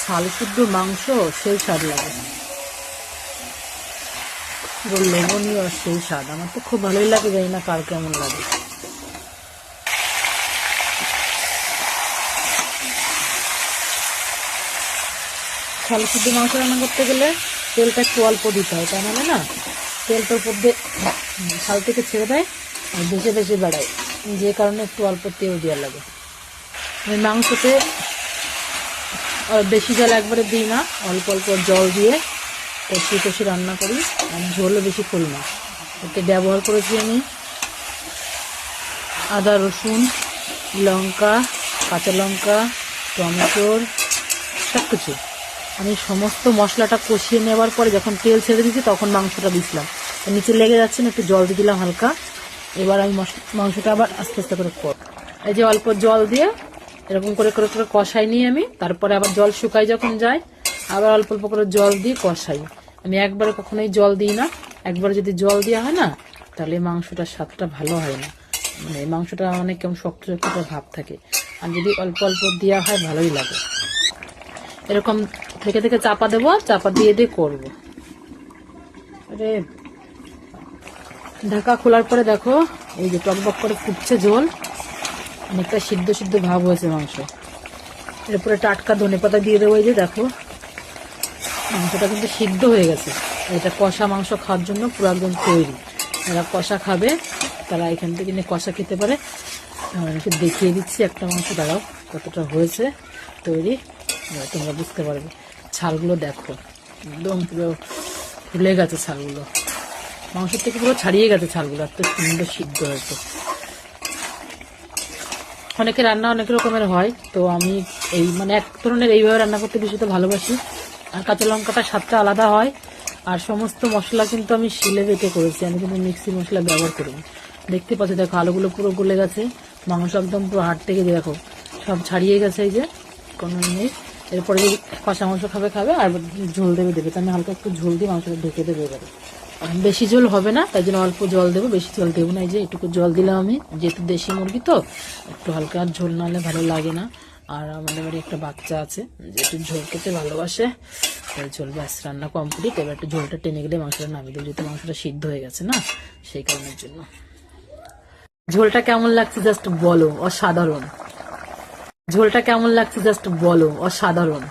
ছাল শুদ্ধ মাংস সেই স্বাদ লাগে, লবণীয় আর সেই স্বাদ। আমার তো খুব ভালোই লাগে, জানি না কার কেমন লাগে। ছাল শুদ্ধ মাংস রান্না করতে গেলে তেলটা একটু অল্প দিতে হয়, তাই নাহলে না তেলটার উপর দিয়ে ছাল থেকে ছেড়ে দেয় আর ভেসে ভেসে বেড়ায়, যে কারণে একটু অল্প তেল দেওয়া লাগে। আমি মাংসতে বেশি জল একবারে দিই না, অল্প অল্প জল দিয়ে কষিয়ে কষিয়ে রান্না করি, আর ঝোলও বেশি করি না। এতে ব্যবহার করেছি আমি আদা, রসুন, লঙ্কা, কাঁচা লঙ্কা, টমেটোর সব কিছু। আমি সমস্ত মশলাটা কষিয়ে নেওয়ার পরে যখন তেল ছেড়ে দিয়েছি তখন মাংসটা দিয়েছিলাম, নিচে লেগে যাচ্ছে না, একটু জল দিয়ে দিলাম হালকা। এবার আমি মাংসটা আবার আস্তে আস্তে করে এই যে অল্প জল দিয়ে এরকম করে করে করে কষাই নিয়ে আমি, তারপরে আবার জল শুকাই যখন যায় আবার অল্প অল্প করে জল দিয়ে কষাই। আমি একবারে কখনোই জল দিই না, একবারে যদি জল দেওয়া হয় না তাহলে মাংসটার স্বাদটা ভালো হয় না, মানে মাংসটা অনেক কেমন শক্ত শক্ত ভাব থাকে। আর যদি অল্প অল্প দেওয়া হয় ভালোই লাগে। এরকম থেকে থেকে চাপা দেবো, চাপা দিয়ে দিয়ে করবো। আরে ঢাকা খোলার পরে দেখো এই যে টকবক করে ফুটছে ঝোল, অনেকটা সিদ্ধ সিদ্ধ ভাব হয়েছে মাংস। এরপরে টাটকা ধনেপাতা দিয়ে দেবো। এই যে দেখো মাংসটা কিন্তু সিদ্ধ হয়ে গেছে। এটা কষা মাংস খাওয়ার জন্য পুরো একদম তৈরি। যারা কষা খাবে তারা এখান থেকে নিয়ে কষা খেতে পারে। একটু দেখিয়ে দিচ্ছি একটা মাংস, দাঁড়াও কতটা হয়েছে তৈরি, তোমরা বুঝতে পারবে। ছালগুলো দেখো একদম পুরো ফুলে গেছে ছালগুলো, মাংসের থেকে পুরো ছাড়িয়ে গেছে ছালগুলো, এত সুন্দর সিদ্ধ হয়েছে। অনেকে রান্না অনেক রকমের হয়, তো আমি এই মানে এক ধরনের এইভাবে রান্না করতে বেশি তো ভালোবাসি। আর কাঁচা লঙ্কাটা স্বাদটা আলাদা হয়। আর সমস্ত মশলা কিন্তু আমি শিলে বেটে করেছি, আমি কিন্তু মিক্সি মশলা ব্যবহার করিনি। দেখতে পাচ্ছি দেখো আলুগুলো পুরো গলে গেছে, মাংস একদম পুরো হাড় থেকে দেখো সব ছাড়িয়ে গেছে। এই যে কোনো নেই। এরপরে যদি কষা মাংস খাবে খাবে, আর ঝোল দেবে দেবে, তো আমি হালকা একটু ঝোল দিয়ে মাংসটা ঢেকে দেবে। এবারে বেশি ঝোল হবে না, তাই জন্য অল্প জল দেবো, বেশি জল দেবো না। এই যে একটু জল দিলাম আমি, যেহেতু দেশি মুরগি তো একটু হালকা ঝোল না হলে ভালো লাগে না। আর আমাদের বাড়ি একটা বাচ্চা আছে যে একটু ঝোল খেতে ভালোবাসে, তাই ঝোল ব্যাস রান্না কমপ্লিট। এবার একটু ঝোলটা টেনে গেলে মাংসটা নামিয়ে দেবো, যেহেতু মাংসটা সিদ্ধ হয়ে গেছে না, সেই কারণের জন্য। ঝোলটা কেমন লাগছে জাস্ট বলো, অসাধারণ। ঝোলটা কেমন লাগছে জাস্ট বলো, অসাধারণ।